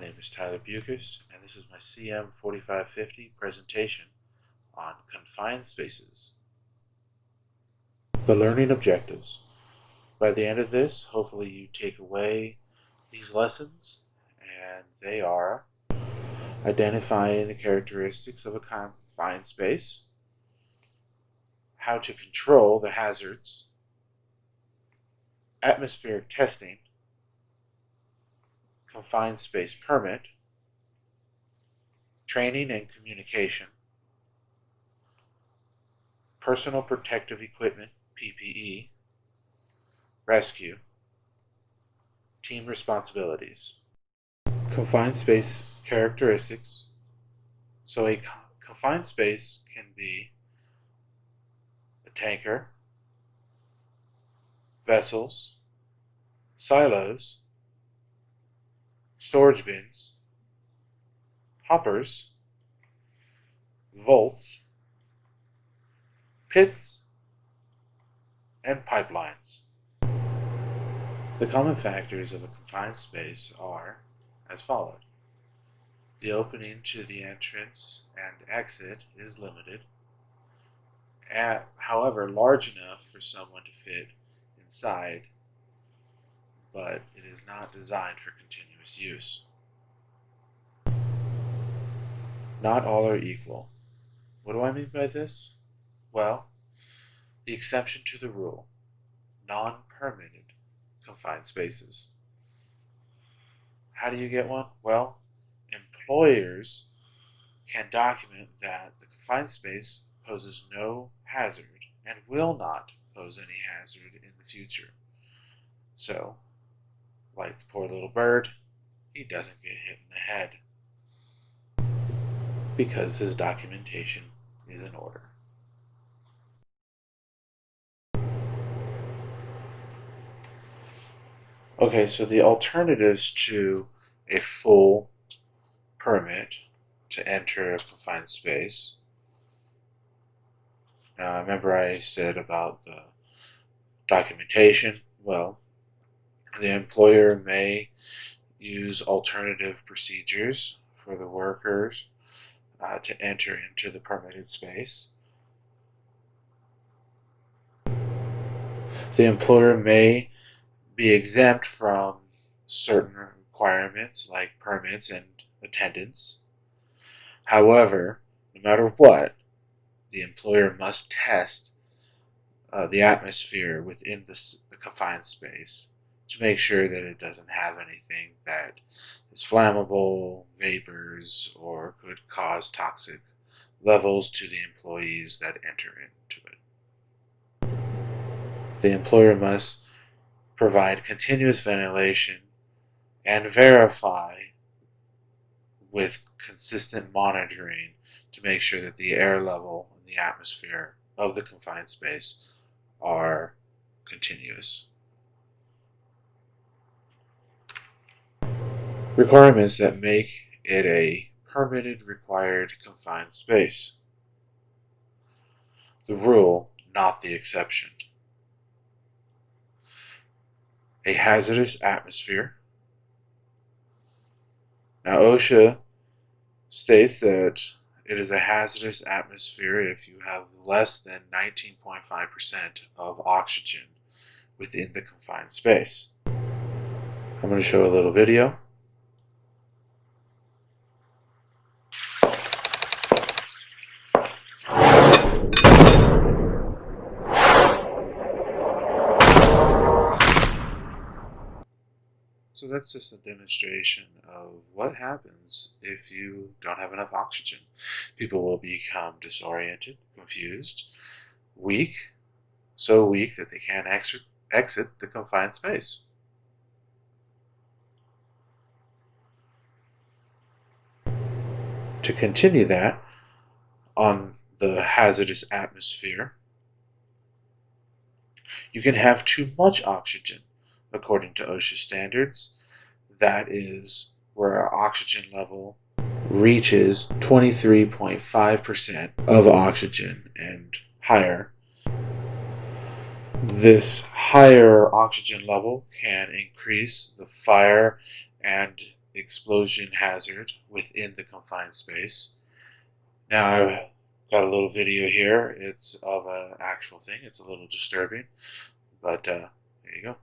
name is Tyler Bukus, and this is my CM-4550 presentation on confined spaces. The learning objectives. By the end of this, hopefully you take away these lessons, and they are identifying the characteristics of a confined space, how to control the hazards, atmospheric testing, confined space permit, training and communication, personal protective equipment, PPE, rescue, team responsibilities. Confined space characteristics. So a confined space can be a tanker, vessels, silos, storage bins, hoppers, vaults, pits, and pipelines. The common factors of a confined space are as followed. The opening to the entrance and exit is limited, however large enough for someone to fit inside, but it is not designed for continuous use. Not all are equal. What do I mean by this? Well, the exception to the rule, non-permitted confined spaces. How do you get one? Well, employers can document that the confined space poses no hazard and will not pose any hazard in the future. So, like the poor little bird, he doesn't get hit in the head because his documentation is in order. Okay, so the alternatives to a full permit to enter a confined space. Now, remember I said about the documentation. Well, the employer may use alternative procedures for the workers to enter into the permitted space. The employer may be exempt from certain requirements like permits and attendance. However, no matter what, the employer must test the atmosphere within the confined space to make sure that it doesn't have anything that is flammable, vapors, or could cause toxic levels to the employees that enter into it. The employer must provide continuous ventilation and verify with consistent monitoring to make sure that the air level and the atmosphere of the confined space are continuous. Requirements that make it a permitted required confined space. The rule, not the exception. A hazardous atmosphere. Now, OSHA states that it is a hazardous atmosphere if you have less than 19.5% of oxygen within the confined space. I'm going to show a little video. So that's just a demonstration of what happens if you don't have enough oxygen. People will become disoriented, confused, weak, so weak that they can't exit the confined space. To continue that, on the hazardous atmosphere, you can have too much oxygen. According to OSHA standards, that is where our oxygen level reaches 23.5% of oxygen and higher. This higher oxygen level can increase the fire and explosion hazard within the confined space. Now I've got a little video here. It's of an actual thing. It's a little disturbing, but there you go.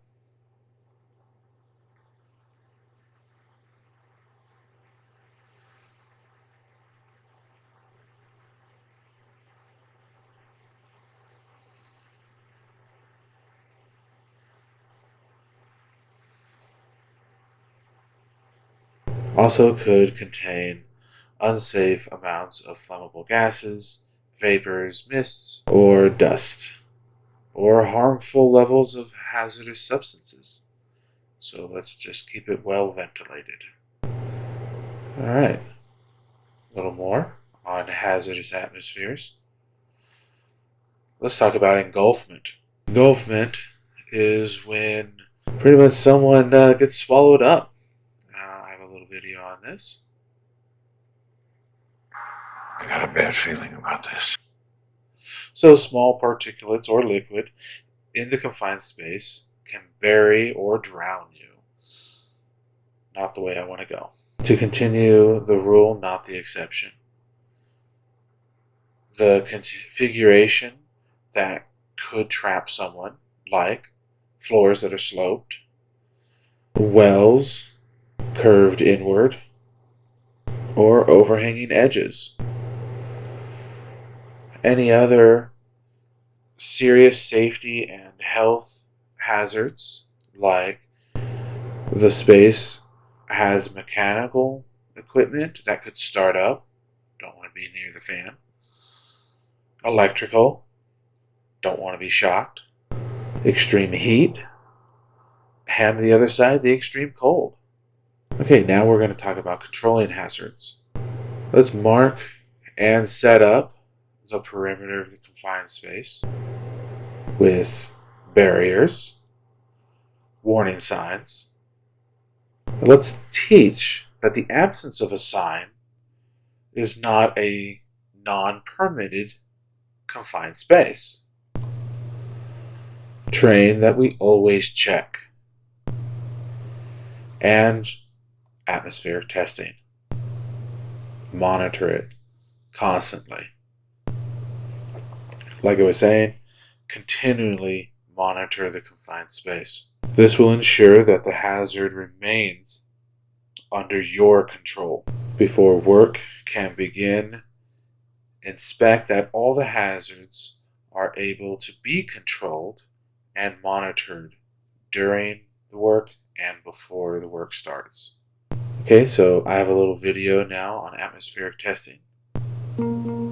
Also could contain unsafe amounts of flammable gases, vapors, mists, or dust, or harmful levels of hazardous substances. So let's just keep it well ventilated. Alright, a little more on hazardous atmospheres. Let's talk about engulfment. Engulfment is when pretty much someone gets swallowed up. I have a little video on this. I got a bad feeling about this. So small particulates or liquid in the confined space can bury or drown you. Not the way I want to go. To continue the rule, not the exception. The configuration that could trap someone, like floors that are sloped, wells curved inward, or overhanging edges. Any other serious safety and health hazards, like the space has mechanical equipment that could start up, don't want to be near the fan. Electrical, don't want to be shocked. Extreme heat, and the other side, the extreme cold. Okay, now we're going to talk about controlling hazards. Let's mark and set up the perimeter of the confined space with barriers, warning signs. Let's teach that the absence of a sign is not a non-permitted confined space. Train that we always check. And atmosphere testing. Monitor it constantly. Like I was saying, continually monitor the confined space. This will ensure that the hazard remains under your control. Before work can begin, inspect that all the hazards are able to be controlled and monitored during the work and before the work starts. Okay, so I have a little video now on atmospheric testing.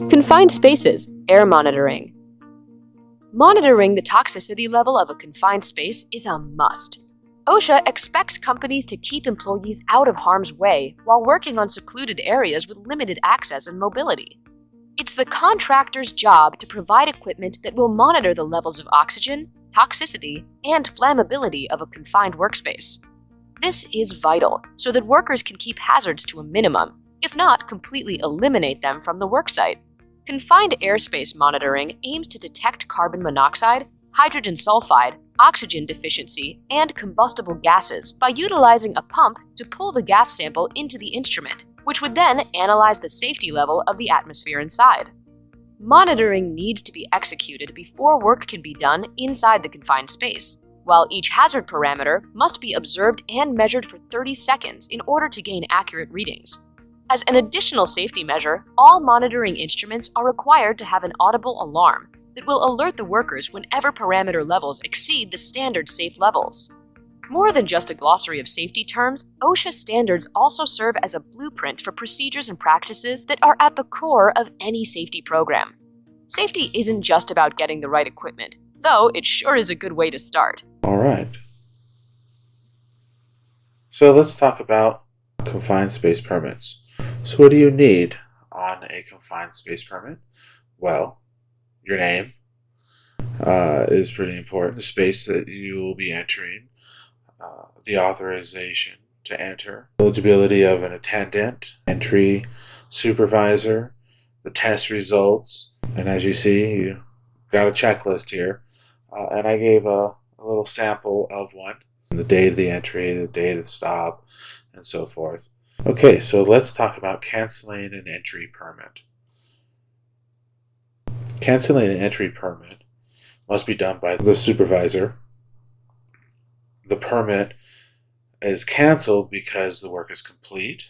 Confined spaces, air monitoring. Monitoring the toxicity level of a confined space is a must. OSHA expects companies to keep employees out of harm's way while working on secluded areas with limited access and mobility. It's the contractor's job to provide equipment that will monitor the levels of oxygen, toxicity, and flammability of a confined workspace. This is vital so that workers can keep hazards to a minimum, if not completely eliminate them from the worksite. Confined airspace monitoring aims to detect carbon monoxide, hydrogen sulfide, oxygen deficiency, and combustible gases by utilizing a pump to pull the gas sample into the instrument, which would then analyze the safety level of the atmosphere inside. Monitoring needs to be executed before work can be done inside the confined space, while each hazard parameter must be observed and measured for 30 seconds in order to gain accurate readings. As an additional safety measure, all monitoring instruments are required to have an audible alarm that will alert the workers whenever parameter levels exceed the standard safe levels. More than just a glossary of safety terms, OSHA standards also serve as a blueprint for procedures and practices that are at the core of any safety program. Safety isn't just about getting the right equipment, though it sure is a good way to start. All right. So let's talk about confined space permits. So what do you need on a confined space permit? Well, your name is pretty important, the space that you will be entering, the authorization to enter, eligibility of an attendant, entry supervisor, the test results, and as you see, you got a checklist here, and I gave a little sample of one, the date of the entry, the date of the stop, and so forth. Okay, so let's talk about canceling an entry permit. Canceling an entry permit must be done by the supervisor. The permit is canceled because the work is complete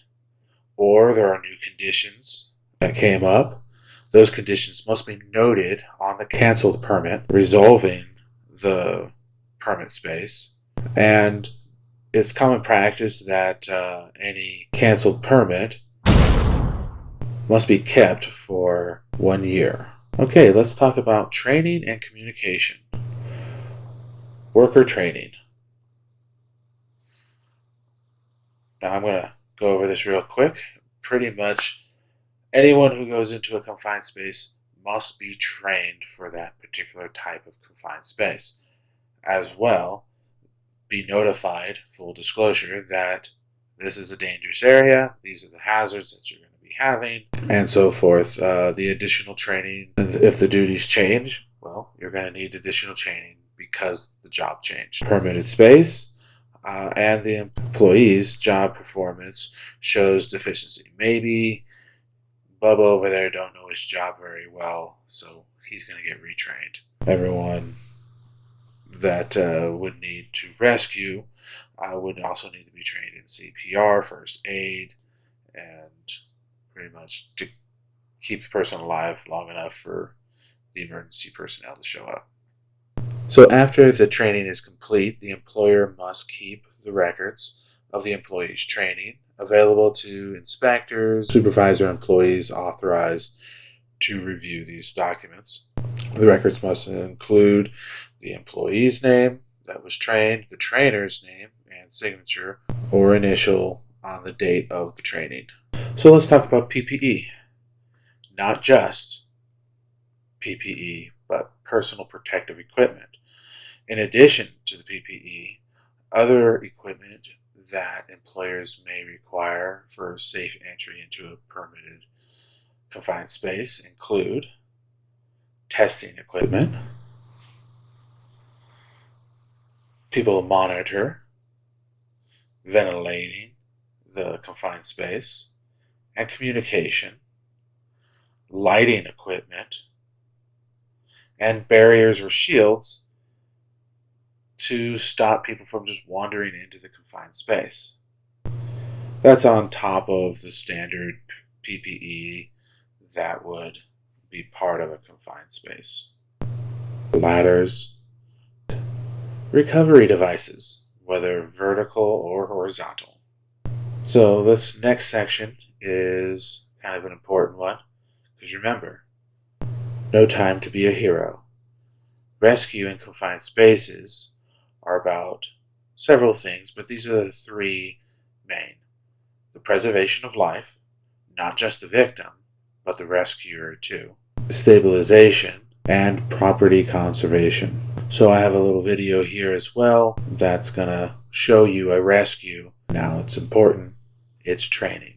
or there are new conditions that came up. Those conditions must be noted on the canceled permit, resolving the permit space. And it's common practice that any canceled permit must be kept for 1 year. Okay, let's talk about training and communication. Worker training. Now I'm going to go over this real quick. Pretty much anyone who goes into a confined space must be trained for that particular type of confined space. As well, be notified, full disclosure, that this is a dangerous area, these are the hazards that you're going to be having, and so forth. The additional training, if the duties change, well, you're going to need additional training because the job changed. Permitted space. And the employee's job performance shows deficiency. Maybe Bubba over there don't know his job very well, so he's going to get retrained. Everyone that would need to rescue would also need to be trained in CPR, first aid, and pretty much to keep the person alive long enough for the emergency personnel to show up. So after the training is complete, the employer must keep the records of the employee's training available to inspectors, supervisor employees authorized to review these documents. The records must include the employee's name that was trained, the trainer's name and signature or initial on the date of the training. So let's talk about PPE. Not just PPE, but personal protective equipment. In addition to the PPE, other equipment that employers may require for safe entry into a permitted confined space include testing equipment, people to monitor, ventilating the confined space, and communication, lighting equipment, and barriers or shields to stop people from just wandering into the confined space. That's on top of the standard PPE that would be part of a confined space. Ladders, recovery devices, whether vertical or horizontal. So this next section is kind of an important one, because remember, no time to be a hero. Rescue in confined spaces are about several things, but these are the three main. The preservation of life, not just the victim, but the rescuer too. Stabilization and property conservation. So I have a little video here as well that's going to show you a rescue. Now it's important, it's training.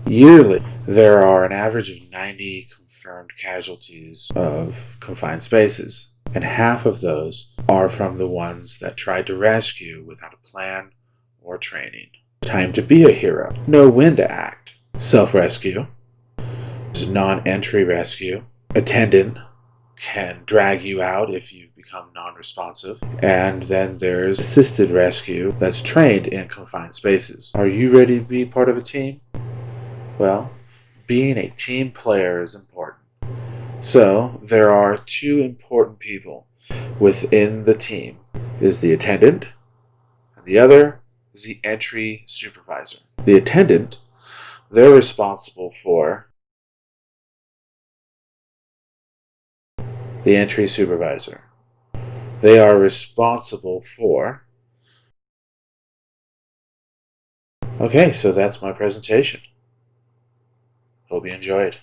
Yearly, there are an average of 90 confirmed casualties of confined spaces, and half of those are from the ones that tried to rescue without a plan or training. Time to be a hero. Know when to act. Self-rescue. Non-entry rescue. Attendant can drag you out if you've become non-responsive. And then there's assisted rescue that's trained in confined spaces. Are you ready to be part of a team? Well, being a team player is important. So, there are two important people within the team. Is the attendant, and the other is the entry supervisor. The attendant, they're responsible for the entry supervisor. They are responsible for... Okay, so that's my presentation. Hope you enjoyed.